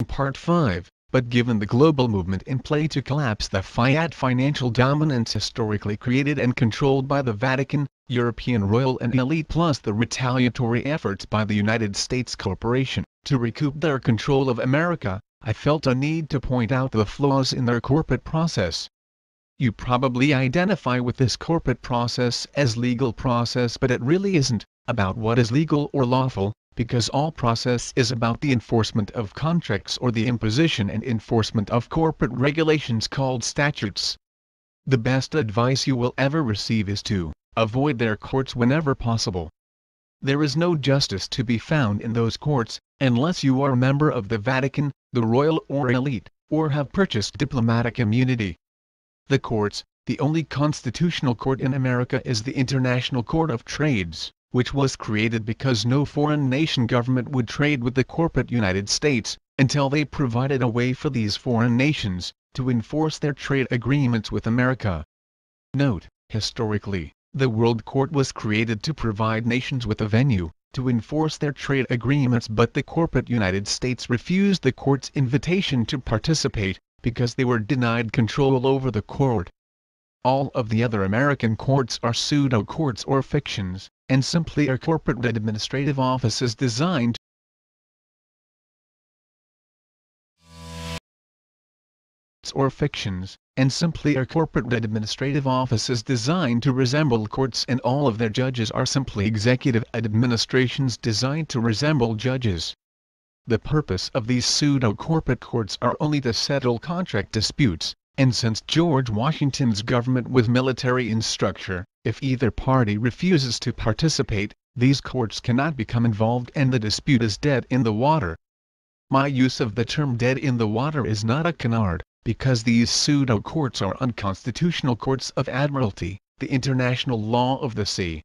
Part 5, but given the global movement in play to collapse the fiat financial dominance historically created and controlled by the Vatican, European royal and elite plus the retaliatory efforts by the United States Corporation to recoup their control of America, I felt a need to point out the flaws in their corporate process. You probably identify with this corporate process as legal process, but it really isn't about what is legal or lawful, because all process is about the enforcement of contracts or the imposition and enforcement of corporate regulations called statutes. The best advice you will ever receive is to avoid their courts whenever possible. There is no justice to be found in those courts, unless you are a member of the Vatican, the royal or elite, or have purchased diplomatic immunity. The courts, the only constitutional court in America is the International Court of Trades, which was created because no foreign nation government would trade with the corporate United States, until they provided a way for these foreign nations to enforce their trade agreements with America. Note, historically, the World Court was created to provide nations with a venue to enforce their trade agreements, but the corporate United States refused the court's invitation to participate, because they were denied control over the court. All of the other American courts are pseudo-courts or fictions, and simply are corporate administrative offices designed to resemble courts, and all of their judges are simply executive administrations designed to resemble judges. The purpose of these pseudo-corporate courts are only to settle contract disputes, and since George Washington's government was military in structure, if either party refuses to participate, these courts cannot become involved and the dispute is dead in the water. My use of the term dead in the water is not a canard, because these pseudo-courts are unconstitutional courts of admiralty, the international law of the sea.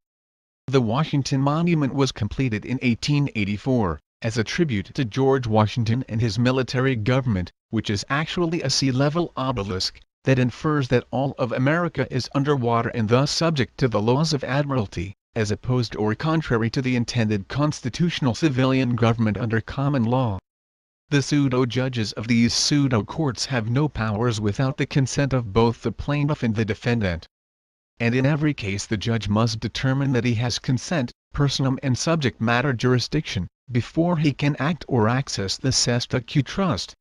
The Washington Monument was completed in 1884, as a tribute to George Washington and his military government, which is actually a sea-level obelisk, that infers that all of America is underwater and thus subject to the laws of admiralty, as opposed or contrary to the intended constitutional civilian government under common law. The pseudo-judges of these pseudo-courts have no powers without the consent of both the plaintiff and the defendant. And in every case the judge must determine that he has consent, personam and subject matter jurisdiction, before he can act or access the Sestaque Trust.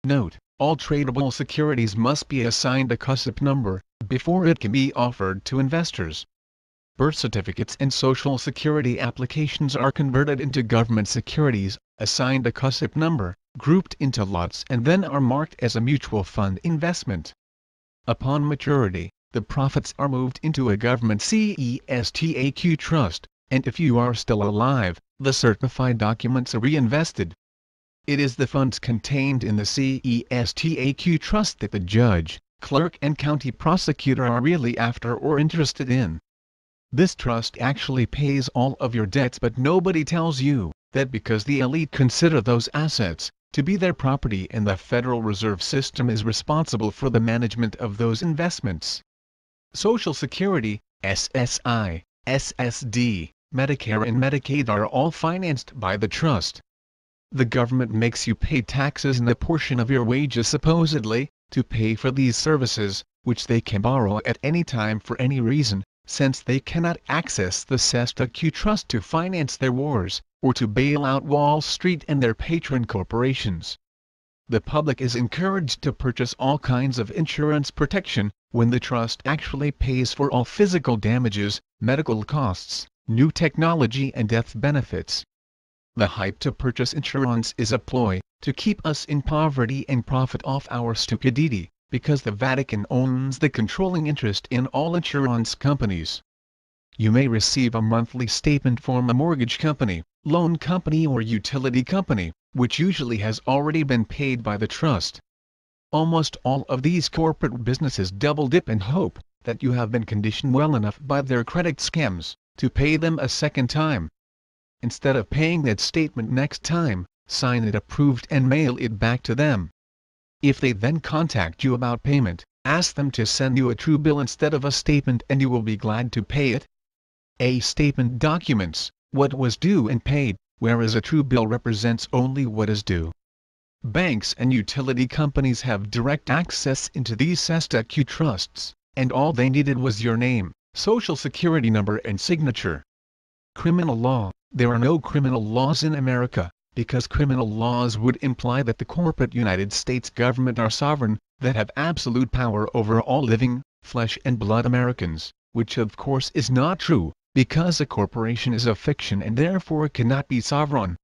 Note, all tradable securities must be assigned a CUSIP number, before it can be offered to investors. Birth certificates and social security applications are converted into government securities, assigned a CUSIP number, grouped into lots and then are marked as a mutual fund investment. Upon maturity, the profits are moved into a government Cestaque trust, and if you are still alive, the certified documents are reinvested. It is the funds contained in the Cestaque trust that the judge, clerk and county prosecutor are really after or interested in. This trust actually pays all of your debts, but nobody tells you that because the elite consider those assets to be their property and the Federal Reserve System is responsible for the management of those investments. Social Security, SSI, SSD, Medicare and Medicaid are all financed by the trust. The government makes you pay taxes in the portion of your wages supposedly to pay for these services, which they can borrow at any time for any reason, since they cannot access the Sestaque Trust to finance their wars, or to bail out Wall Street and their patron corporations. The public is encouraged to purchase all kinds of insurance protection, when the trust actually pays for all physical damages, medical costs, new technology and death benefits. The hype to purchase insurance is a ploy to keep us in poverty and profit off our stupidity, because the Vatican owns the controlling interest in all insurance companies. You may receive a monthly statement from a mortgage company, loan company or utility company, which usually has already been paid by the trust. Almost all of these corporate businesses double dip and hope that you have been conditioned well enough by their credit scams to pay them a second time. Instead of paying that statement next time, sign it approved and mail it back to them. If they then contact you about payment, ask them to send you a true bill instead of a statement and you will be glad to pay it. A statement documents what was due and paid, whereas a true bill represents only what is due. Banks and utility companies have direct access into these SQ trusts, and all they needed was your name, social security number and signature. Criminal law. There are no criminal laws in America, because criminal laws would imply that the corporate United States government are sovereign, that have absolute power over all living, flesh and blood Americans, which of course is not true, because a corporation is a fiction and therefore cannot be sovereign.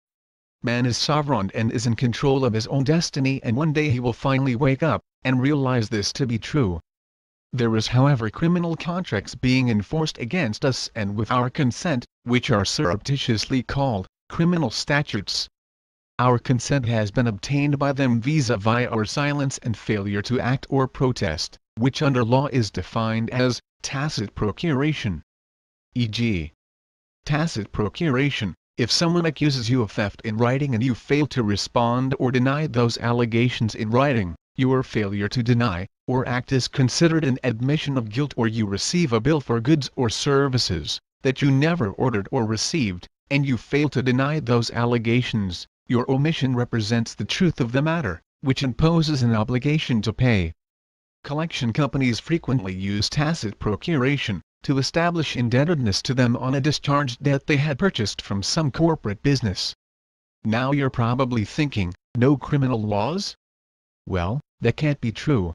Man is sovereign and is in control of his own destiny, and one day he will finally wake up and realize this to be true. There is however criminal contracts being enforced against us and with our consent, which are surreptitiously called criminal statutes. Our consent has been obtained by them vis-a-vis our silence and failure to act or protest, which under law is defined as tacit procuration. E.g. tacit procuration. If someone accuses you of theft in writing and you fail to respond or deny those allegations in writing, your failure to deny or act is considered an admission of guilt, or you receive a bill for goods or services that you never ordered or received, and you fail to deny those allegations, your omission represents the truth of the matter, which imposes an obligation to pay. Collection companies frequently use tacit procuration to establish indebtedness to them on a discharged debt they had purchased from some corporate business. Now you're probably thinking, no criminal laws? Well, that can't be true.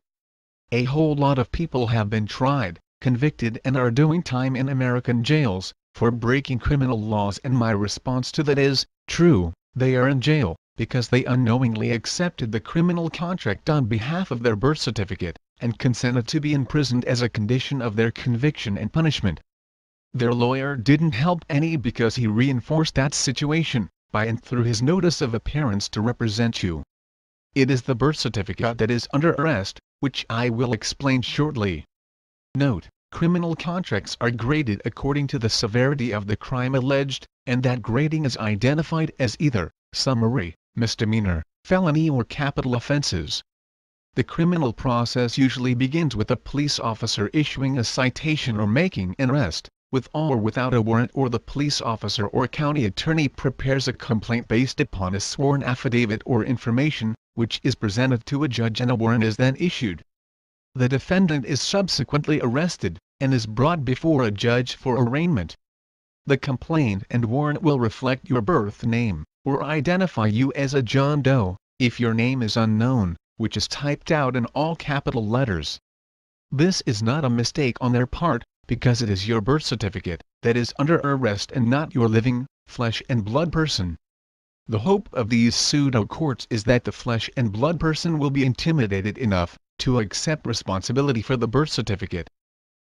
A whole lot of people have been tried, convicted and are doing time in American jails for breaking criminal laws, and my response to that is, true, they are in jail because they unknowingly accepted the criminal contract on behalf of their birth certificate, and consented to be imprisoned as a condition of their conviction and punishment. Their lawyer didn't help any because he reinforced that situation by and through his notice of appearance to represent you. It is the birth certificate that is under arrest, which I will explain shortly. Note: criminal contracts are graded according to the severity of the crime alleged, and that grading is identified as either summary, misdemeanor, felony or capital offenses. The criminal process usually begins with a police officer issuing a citation or making an arrest, with or without a warrant, or the police officer or county attorney prepares a complaint based upon a sworn affidavit or information, which is presented to a judge, and a warrant is then issued. The defendant is subsequently arrested, and is brought before a judge for arraignment. The complaint and warrant will reflect your birth name, or identify you as a John Doe, if your name is unknown, which is typed out in all capital letters. This is not a mistake on their part, because it is your birth certificate that is under arrest and not your living, flesh and blood person. The hope of these pseudo-courts is that the flesh and blood person will be intimidated enough to accept responsibility for the birth certificate.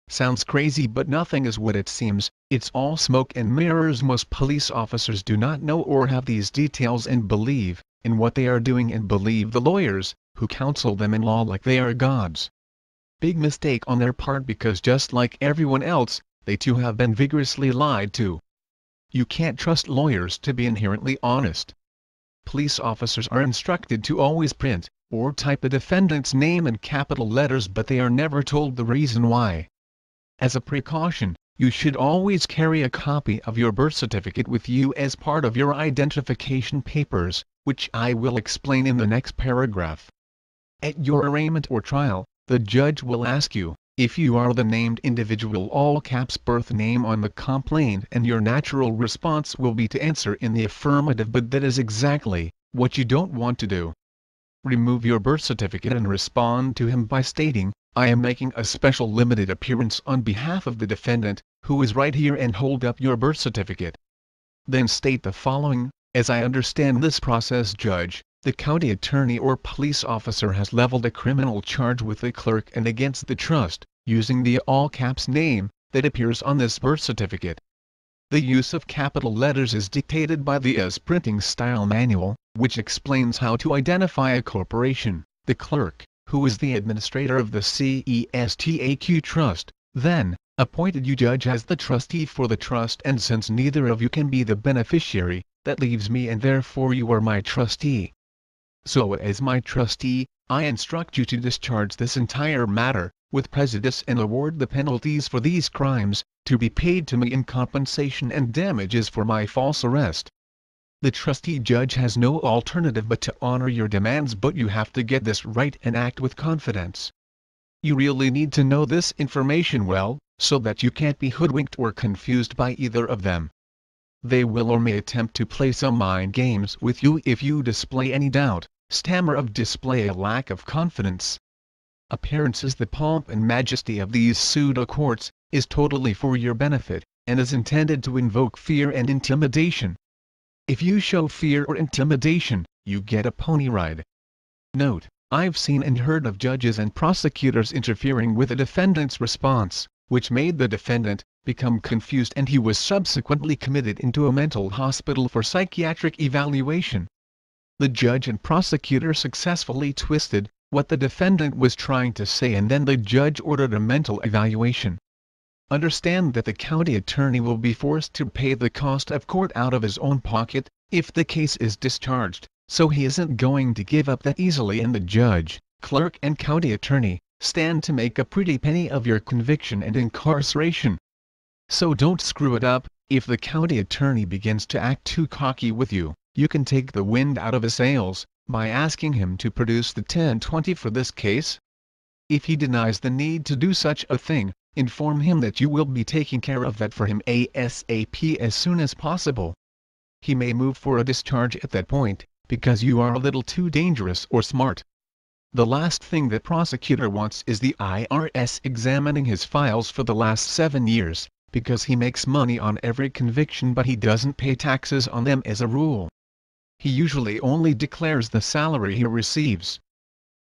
Sounds crazy, but nothing is what it seems. It's all smoke and mirrors. Most police officers do not know or have these details and believe in what they are doing, and believe the lawyers who counsel them in law like they are gods. Big mistake on their part, because just like everyone else, they too have been vigorously lied to. You can't trust lawyers to be inherently honest. Police officers are instructed to always print or type the defendant's name in capital letters, but they are never told the reason why. As a precaution, you should always carry a copy of your birth certificate with you as part of your identification papers, which I will explain in the next paragraph. At your arraignment or trial, the judge will ask you if you are the named individual, all caps birth name on the complaint, and your natural response will be to answer in the affirmative, but that is exactly what you don't want to do. Remove your birth certificate and respond to him by stating, "I am making a special limited appearance on behalf of the defendant, who is right here," and hold up your birth certificate. Then state the following: "As I understand this process, Judge, the county attorney or police officer has leveled a criminal charge with the clerk and against the trust, using the all-caps name that appears on this birth certificate. The use of capital letters is dictated by the U.S. Printing Style Manual, which explains how to identify a corporation. The clerk, who is the administrator of the CESTAQ trust, then appointed you, Judge, as the trustee for the trust, and since neither of you can be the beneficiary, that leaves me, and therefore you are my trustee. So as my trustee, I instruct you to discharge this entire matter with prejudice and award the penalties for these crimes to be paid to me in compensation and damages for my false arrest." The trustee judge has no alternative but to honor your demands, but you have to get this right and act with confidence. You really need to know this information well, so that you can't be hoodwinked or confused by either of them. They will or may attempt to play some mind games with you if you display any doubt, stammer or display a lack of confidence. Appearances. The pomp and majesty of these pseudo-courts is totally for your benefit, and is intended to invoke fear and intimidation. If you show fear or intimidation, you get a pony ride. Note: I've seen and heard of judges and prosecutors interfering with a defendant's response, which made the defendant become confused, and he was subsequently committed into a mental hospital for psychiatric evaluation. The judge and prosecutor successfully twisted what the defendant was trying to say, and then the judge ordered a mental evaluation. Understand that the county attorney will be forced to pay the cost of court out of his own pocket if the case is discharged, so he isn't going to give up that easily, and the judge, clerk and county attorney stand to make a pretty penny of your conviction and incarceration. So don't screw it up. If the county attorney begins to act too cocky with you, you can take the wind out of his sails by asking him to produce the 1020 for this case. If he denies the need to do such a thing, inform him that you will be taking care of that for him ASAP as soon as possible. He may move for a discharge at that point, because you are a little too dangerous or smart. The last thing the prosecutor wants is the IRS examining his files for the last 7 years, because he makes money on every conviction but he doesn't pay taxes on them as a rule. He usually only declares the salary he receives.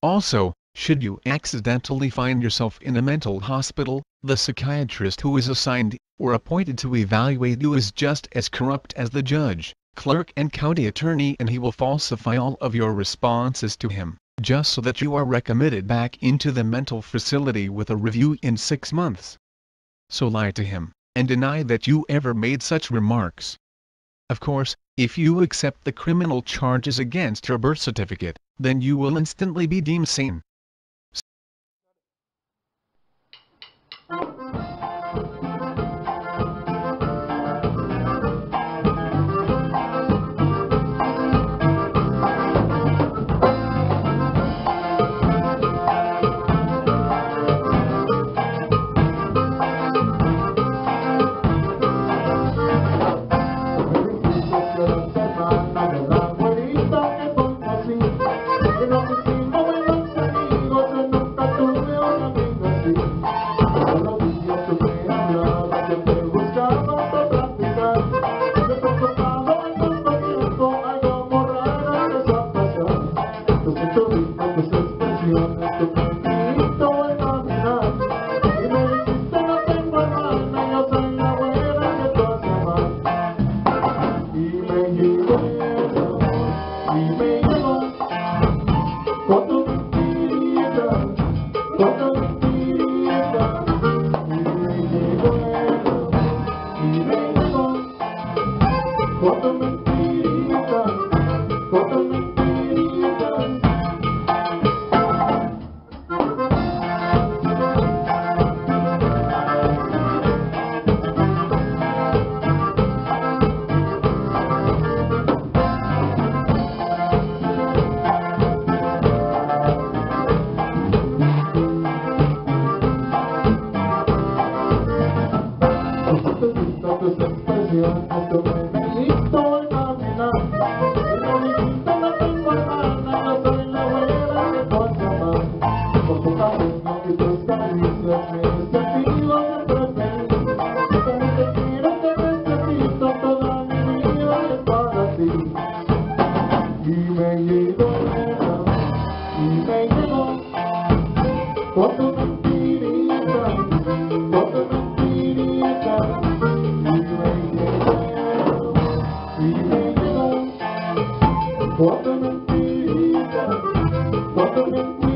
Also, should you accidentally find yourself in a mental hospital, the psychiatrist who is assigned or appointed to evaluate you is just as corrupt as the judge, clerk and county attorney, and he will falsify all of your responses to him, just so that you are recommitted back into the mental facility with a review in 6 months. So lie to him, and deny that you ever made such remarks. Of course, if you accept the criminal charges against your birth certificate, then you will instantly be deemed sane. What a